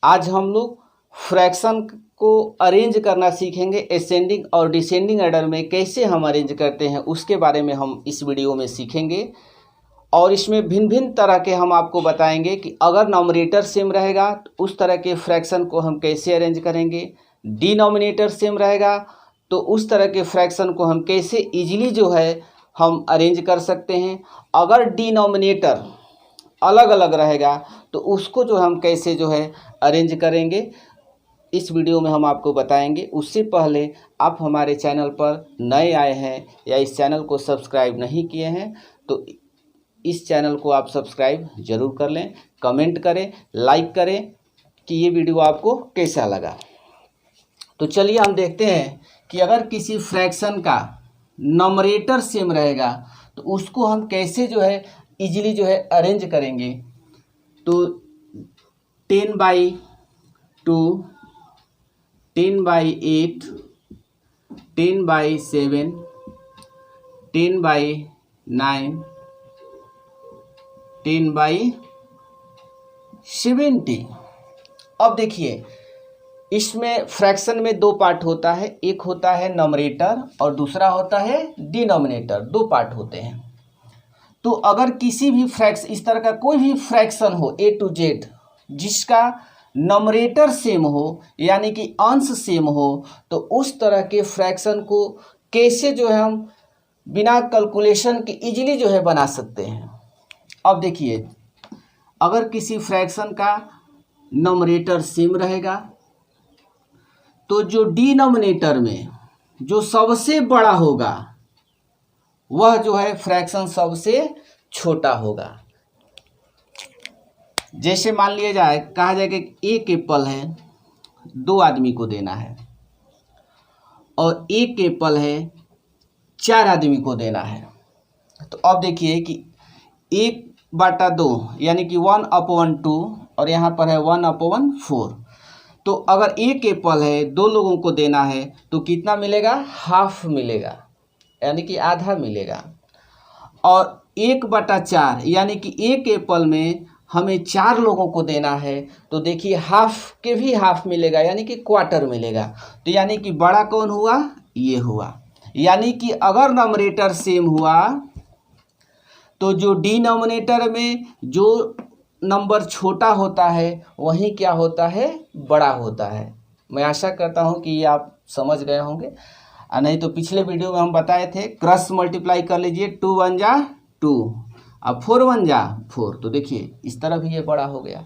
आज हम लोग फ्रैक्शन को अरेंज करना सीखेंगे। असेंडिंग और डिसेंडिंग ऑर्डर में कैसे हम अरेंज करते हैं उसके बारे में हम इस वीडियो में सीखेंगे। और इसमें भिन्न भिन्न तरह के हम आपको बताएंगे कि अगर नॉमिनेटर सेम रहेगा तो उस तरह के फ्रैक्शन को हम कैसे अरेंज करेंगे, डिनोमिनेटर सेम रहेगा तो उस तरह के फ्रैक्शन को हम कैसे इजीली जो है हम अरेंज कर सकते हैं। अगर डिनोमिनेटर अलग अलग रहेगा तो उसको जो हम कैसे जो है अरेंज करेंगे, इस वीडियो में हम आपको बताएंगे। उससे पहले आप हमारे चैनल पर नए आए हैं या इस चैनल को सब्सक्राइब नहीं किए हैं तो इस चैनल को आप सब्सक्राइब ज़रूर कर लें, कमेंट करें, लाइक करें कि ये वीडियो आपको कैसा लगा। तो चलिए हम देखते हैं कि अगर किसी फ्रैक्शन का नॉमिनेटर सेम रहेगा तो उसको हम कैसे जो है इजीली जो है अरेंज करेंगे। तो 10/2, 10/8, 10/7, 10/9, 10/70। अब देखिए इसमें फ्रैक्शन में दो पार्ट होता है, एक होता है नॉमिनेटर और दूसरा होता है डिनोमिनेटर। दो पार्ट होते हैं। तो अगर किसी भी फ्रैक्शन इस तरह का कोई भी फ्रैक्शन हो A to Z जिसका नॉमिनेटर सेम हो यानी कि अंश सेम हो तो उस तरह के फ्रैक्शन को कैसे जो है हम बिना कैलकुलेशन के इजीली जो है बना सकते हैं। अब देखिए अगर किसी फ्रैक्शन का नॉमिनेटर सेम रहेगा तो जो डिनोमिनेटर में जो सबसे बड़ा होगा वह जो है फ्रैक्शन सबसे छोटा होगा। जैसे मान लिया जाए, कहा जाए कि एक एप्पल है, 2 आदमी को देना है और एक एप्पल है 4 आदमी को देना है। तो अब देखिए कि 1/2 यानी कि 1/2 और यहाँ पर है 1/4। तो अगर एक एप्पल है 2 लोगों को देना है तो कितना मिलेगा, हाफ मिलेगा यानी कि आधा मिलेगा। और 1/4 यानी कि एक एप्पल में हमें 4 लोगों को देना है तो देखिए हाफ के भी हाफ मिलेगा यानी कि क्वार्टर मिलेगा। तो यानी कि बड़ा कौन हुआ, ये हुआ। यानी कि अगर नॉमिनेटर सेम हुआ तो जो डिनोमिनेटर में जो नंबर छोटा होता है वही क्या होता है, बड़ा होता है। मैं आशा करता हूँ कि ये आप समझ गए होंगे। नहीं तो पिछले वीडियो में हम बताए थे क्रॉस मल्टीप्लाई कर लीजिए, 2 1 जा 2 अब 4 1 जा 4। तो देखिए इस तरह भी ये बड़ा हो गया।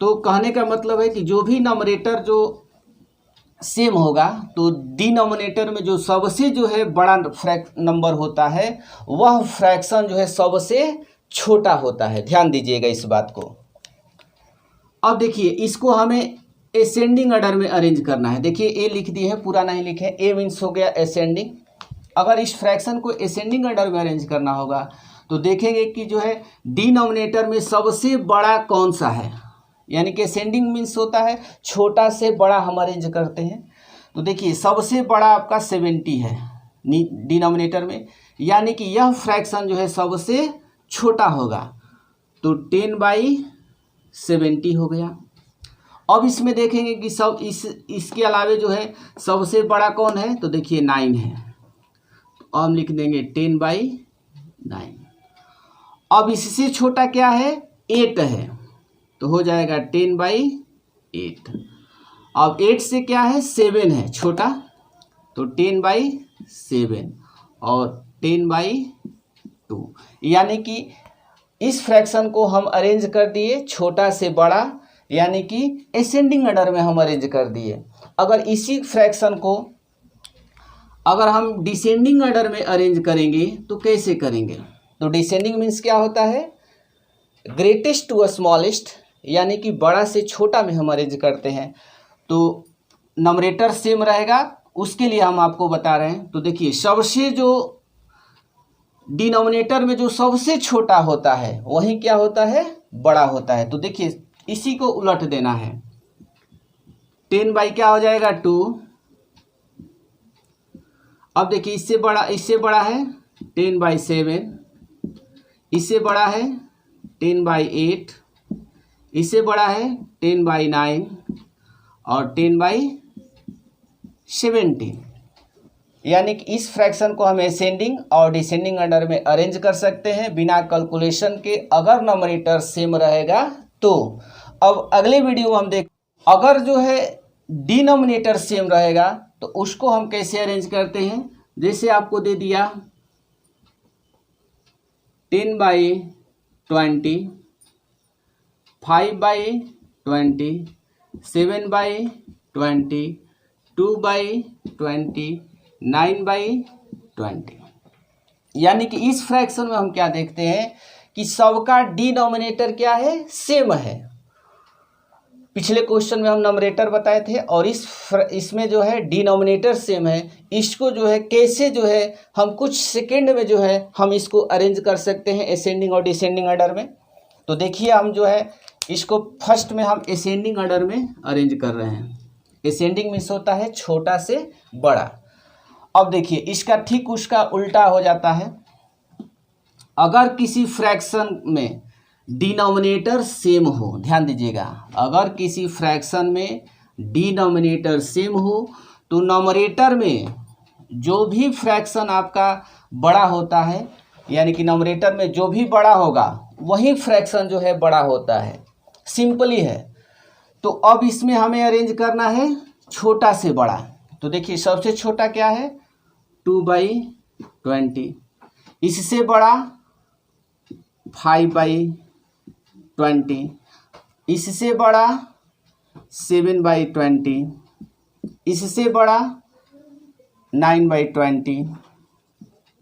तो कहने का मतलब है कि जो भी नॉमिनेटर जो सेम होगा तो डिनोमिनेटर में जो सबसे जो है बड़ा नंबर होता है वह फ्रैक्शन जो है सबसे छोटा होता है। ध्यान दीजिएगा इस बात को। अब देखिए इसको हमें असेंडिंग ऑर्डर में अरेंज करना है। देखिए ए लिख दिए है, पूरा नहीं लिखे। ए मीन्स हो गया असेंडिंग। अगर इस फ्रैक्शन को असेंडिंग ऑर्डर में अरेंज करना होगा तो देखेंगे कि जो है डिनोमिनेटर में सबसे बड़ा कौन सा है, यानी कि असेंडिंग मीन्स होता है छोटा से बड़ा हम अरेंज करते हैं। तो देखिए सबसे बड़ा आपका 70 है डिनोमिनेटर में, यानी कि यह फ्रैक्शन जो है सबसे छोटा होगा। तो 10/70 हो गया। अब इसमें देखेंगे कि सब इसके अलावे जो है सबसे बड़ा कौन है, तो देखिए 9 है। तो हम लिख देंगे 10/9। अब इससे छोटा क्या है, 8 है तो हो जाएगा 10/8। अब 8 से क्या है, 7 है छोटा तो 10/7 और 10/2। यानी कि इस फ्रैक्शन को हम अरेंज कर दिए छोटा से बड़ा, यानी कि असेंडिंग ऑर्डर में हम अरेंज कर दिए। अगर इसी फ्रैक्शन को अगर हम डिसेंडिंग ऑर्डर में अरेंज करेंगे तो कैसे करेंगे। तो डिसेंडिंग मीन्स क्या होता है, ग्रेटेस्ट टू स्मॉलेस्ट, यानी कि बड़ा से छोटा में हम अरेंज करते हैं। तो नॉमिनेटर सेम रहेगा उसके लिए हम आपको बता रहे हैं। तो देखिए सबसे जो डिनोमिनेटर में जो सबसे छोटा होता है वही क्या होता है, बड़ा होता है। तो देखिए इसी को उलट देना है। 10 क्या हो जाएगा 2। अब देखिए इससे बड़ा है 10/7, इससे बड़ा है 10/8, इससे बड़ा है 10/9 और 10/17। यानी कि इस फ्रैक्शन को हम असेंडिंग और डिसेंडिंग ऑर्डर में अरेंज कर सकते हैं बिना कैलकुलेशन के, अगर न्यूमरेटर सेम रहेगा तो। अब अगले वीडियो में हम देख, अगर जो है डिनोमिनेटर सेम रहेगा तो उसको हम कैसे अरेंज करते हैं। जैसे आपको दे दिया 10/20, 5/20, 7/20, 2/20, 9/20। यानी कि इस फ्रैक्शन में हम क्या देखते हैं कि सबका डिनोमिनेटर क्या है, सेम है। पिछले क्वेश्चन में हम नंबरेटर बताए थे और इसमें जो है डिनोमिनेटर सेम है। इसको जो है कैसे जो है हम कुछ सेकेंड में जो है हम इसको अरेंज कर सकते हैं असेंडिंग और डिसेंडिंग ऑर्डर में। तो देखिए हम जो है इसको फर्स्ट में हम असेंडिंग ऑर्डर में अरेंज कर रहे हैं। असेंडिंग मीन्स होता है छोटा से बड़ा। अब देखिए इसका ठीक उसका उल्टा हो जाता है। अगर किसी फ्रैक्शन में डिनोमिनेटर सेम हो, ध्यान दीजिएगा, अगर किसी फ्रैक्शन में डिनोमिनेटर सेम हो तो नॉमरेटर में जो भी फ्रैक्शन आपका बड़ा होता है, यानी कि नॉमरेटर में जो भी बड़ा होगा वही फ्रैक्शन जो है बड़ा होता है। सिंपली है। तो अब इसमें हमें अरेंज करना है छोटा से बड़ा। तो देखिए सबसे छोटा क्या है 2/20, इससे बड़ा 5/20, इससे बड़ा 7/20, इससे बड़ा 9/20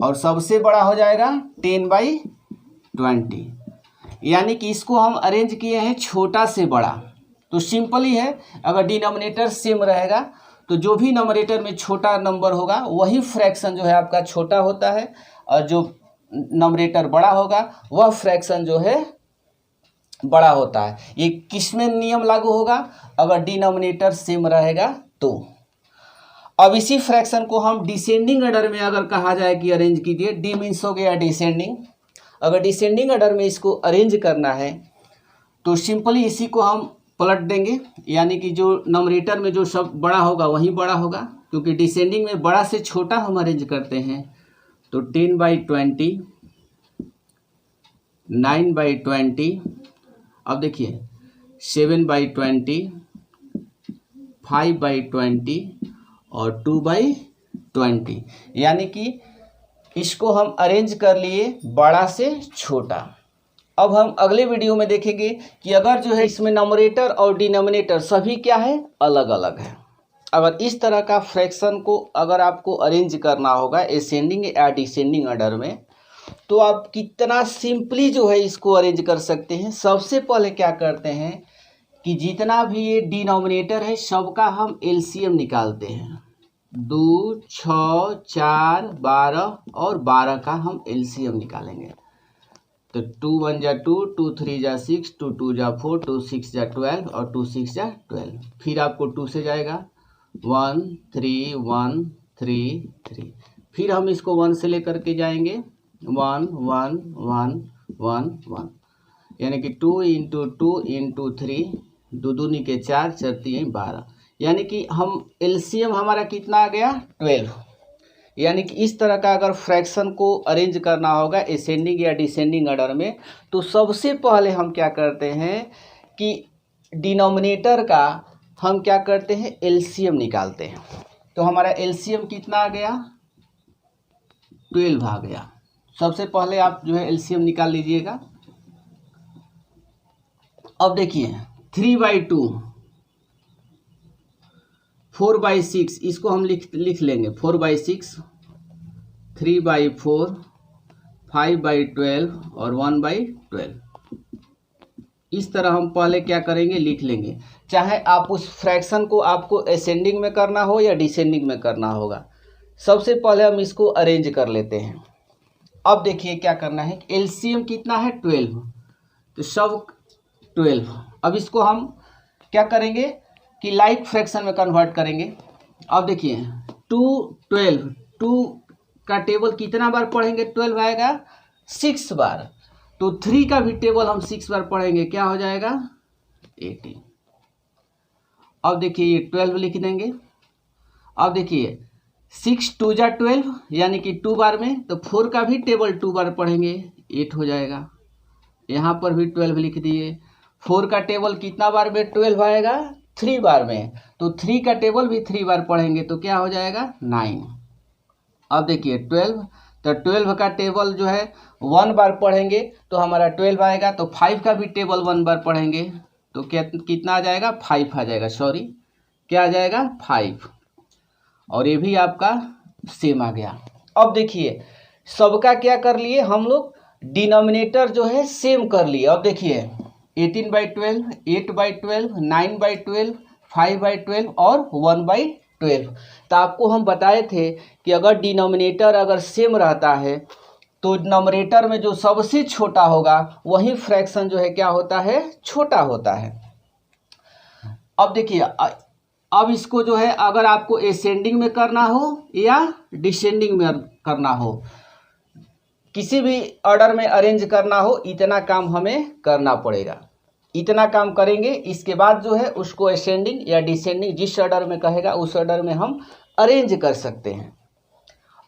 और सबसे बड़ा हो जाएगा 10/20। यानी कि इसको हम अरेंज किए हैं छोटा से बड़ा। तो सिंपल ही है, अगर डिनोमिनेटर सेम रहेगा तो जो भी नंबरेटर में छोटा नंबर होगा वही फ्रैक्शन जो है आपका छोटा होता है, और जो नंबरेटर बड़ा होगा वह फ्रैक्शन जो है बड़ा होता है। ये किस में नियम लागू होगा, अगर डिनोमिनेटर सेम रहेगा तो। अब इसी फ्रैक्शन को हम डिसेंडिंग ऑर्डर में अगर कहा जाए कि अरेंज कीजिए, डी मीन्स हो गया डिसेंडिंग। अगर डिसेंडिंग ऑर्डर में इसको अरेंज करना है तो सिंपली इसी को हम पलट देंगे, यानी कि जो नंबरेटर में जो सब बड़ा होगा वही बड़ा होगा, क्योंकि डिसेंडिंग में बड़ा से छोटा हम अरेंज करते हैं। तो 10/20, 9/20, अब देखिए 7/20, 5/20 और 2/20। यानी कि इसको हम अरेंज कर लिए बड़ा से छोटा। अब हम अगले वीडियो में देखेंगे कि अगर जो है इसमें नंबरेटर और डिनोमिनेटर सभी क्या है, अलग अलग है। अगर इस तरह का फ्रैक्शन को अगर आपको अरेंज करना होगा असेंडिंग या डिसेंडिंग ऑर्डर में, तो आप कितना सिंपली जो है इसको अरेंज कर सकते हैं। सबसे पहले क्या करते हैं कि जितना भी ये डिनोमिनेटर है सबका हम एलसीएम निकालते हैं। 2, 6, 4, 12 और 12 का हम एलसीएम निकालेंगे। तो 2 1 जा 2, 2 3 जा 6, 2 2 जा 4, 2 6 जा 12 और 2 6 जा 12। फिर आपको 2 से जाएगा 1 3 1 3 3। फिर हम इसको 1 से लेकर के जाएंगे 1 1 1 1 1, यानी कि 2 × 2 × 3, 2 दूनी के 4, 4 3 12। यानी कि हम एलसीएम हमारा कितना आ गया 12। यानी कि इस तरह का अगर फ्रैक्शन को अरेंज करना होगा असेंडिंग या डिसेंडिंग ऑर्डर में, तो सबसे पहले हम क्या करते हैं कि डिनोमिनेटर का हम क्या करते हैं एलसीएम निकालते हैं। तो हमारा एलसीएम कितना आ गया 12 आ गया। सबसे पहले आप जो है एलसीएम निकाल लीजिएगा। अब देखिए 3/2, 4/6, इसको हम लिख लेंगे 4/6, 3/4, 5/12 और 1/12। इस तरह हम पहले क्या करेंगे लिख लेंगे, चाहे आप उस फ्रैक्शन को आपको असेंडिंग में करना हो या डिसेंडिंग में करना होगा। सबसे पहले हम इसको अरेंज कर लेते हैं। अब देखिए क्या करना है, एलसीएम कितना है 12, तो सब 12। अब इसको हम क्या करेंगे कि लाइक फ्रैक्शन में कन्वर्ट करेंगे। अब देखिए 2 12, 2 का टेबल कितना बार पढ़ेंगे 12 आएगा 6 बार। तो 3 का भी टेबल हम 6 बार पढ़ेंगे, क्या हो जाएगा 18। अब देखिए ये 12 लिख देंगे। अब देखिए 6 2 जा 12 यानी कि 2 बार में, तो 4 का भी टेबल 2 बार पढ़ेंगे 8 हो जाएगा। यहाँ पर भी 12 लिख दिए। 4 का टेबल कितना बार में 12 आएगा? 3 बार में, तो 3 का टेबल भी 3 बार पढ़ेंगे तो क्या हो जाएगा? 9। अब देखिए 12, तो 12 का टेबल जो है 1 बार पढ़ेंगे तो हमारा 12 आएगा। तो 5 का भी टेबल 1 बार पढ़ेंगे तो क्या कितना आ जाएगा? 5 आ जाएगा। सॉरी, क्या आ जाएगा? 5। और ये भी आपका सेम आ गया। अब देखिए सबका क्या कर लिए हम लोग? डिनोमिनेटर जो है सेम कर लिए। अब देखिए 18/12, 8/12, 9/12, 5/12 और 1/12। तो आपको हम बताए थे कि अगर डिनोमिनेटर अगर सेम रहता है तो नॉमरेटर में जो सबसे छोटा होगा वही फ्रैक्शन जो है क्या होता है? छोटा होता है। अब देखिए अब इसको जो है अगर आपको असेंडिंग में करना हो या डिसेंडिंग में करना हो, किसी भी ऑर्डर में अरेंज करना हो, इतना काम हमें करना पड़ेगा। इतना काम करेंगे, इसके बाद जो है उसको असेंडिंग या डिसेंडिंग जिस ऑर्डर में कहेगा उस ऑर्डर में हम अरेंज कर सकते हैं।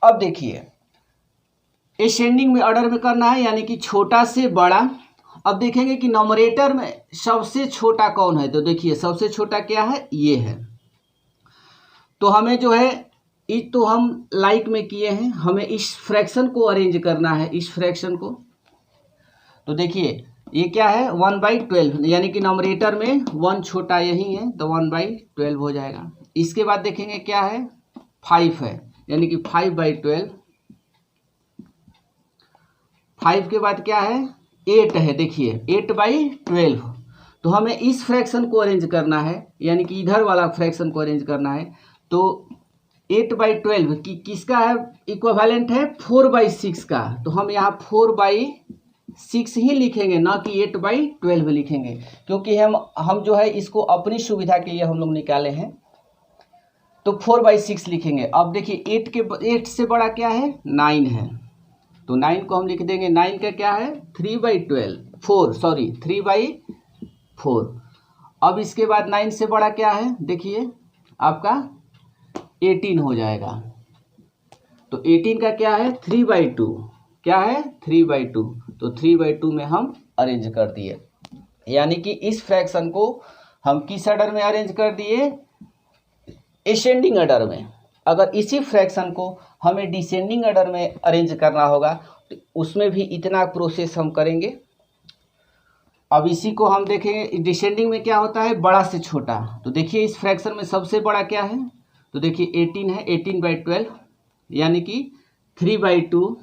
अब देखिए असेंडिंग में ऑर्डर में करना है यानी कि छोटा से बड़ा। अब देखेंगे कि नॉमरेटर में सबसे छोटा कौन है, तो देखिए सबसे छोटा क्या है? ये है। तो हमें जो है तो हम लाइक में किए हैं, हमें इस फ्रैक्शन को अरेंज करना है, इस फ्रैक्शन को। तो देखिए ये क्या है? 1/12 यानी कि नॉमरेटर में 1 छोटा यही है तो 1/12 हो जाएगा। इसके बाद देखेंगे क्या है? 5 है यानी कि 5/12। 5 के बाद क्या है? 8 है। देखिए 8/12। तो हमें इस फ्रैक्शन को अरेंज करना है यानी कि इधर वाला फ्रैक्शन को अरेंज करना है। तो 8/12 किसका है? इक्विवेलेंट है 4/6 का। तो हम यहाँ 4/6 ही लिखेंगे, ना कि 8/12 लिखेंगे, क्योंकि हम जो है इसको अपनी सुविधा के लिए हम लोग निकाले हैं। तो 4/6 लिखेंगे। अब देखिए 8 से बड़ा क्या है? 9 है। तो 9 को हम लिख देंगे, 9 का क्या है? 3/4। अब इसके बाद 9 से बड़ा क्या है? देखिए आपका 18 हो जाएगा। तो 18 का क्या है? 3/2। क्या है? 3/2। तो 3/2 में हम अरेंज कर दिए, यानी कि इस फ्रैक्शन को हम किस ऑर्डर में अरेंज कर दिए? असेंडिंग ऑर्डर में। अगर इसी फ्रैक्शन को हमें डिसेंडिंग ऑर्डर में अरेंज करना होगा तो उसमें भी इतना प्रोसेस हम करेंगे। अब इसी को हम देखेंगे डिसेंडिंग में क्या होता है? बड़ा से छोटा। तो देखिए इस फ्रैक्शन में सबसे बड़ा क्या है? तो देखिए 18 है, 18/12 यानी कि 3/2।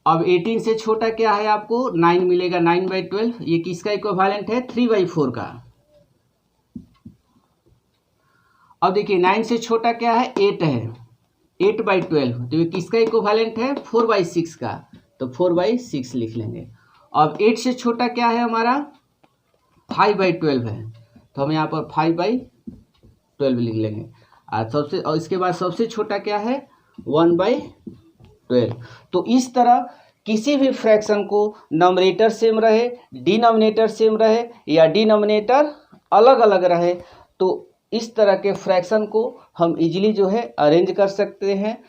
अब 18 से छोटा क्या है? आपको 9 मिलेगा, 9/12। ये किसका इक्विवेलेंट है? 3/4 का। अब देखिए 9 से छोटा क्या है? 8 है, 8/12। तो ये किसका इक्विवेलेंट है? 4/6 का। तो 4/6 लिख लेंगे। अब 8 से छोटा क्या है हमारा? 5/12 है, तो हम यहाँ पर 5/12 लिख लेंगे। और इसके बाद सबसे छोटा क्या है? 1/12। तो इस तरह किसी भी फ्रैक्शन को नॉमरेटर सेम रहे, डिनोमिनेटर सेम रहे या डिनोमिनेटर अलग अलग रहे, तो इस तरह के फ्रैक्शन को हम इजीली जो है अरेंज कर सकते हैं।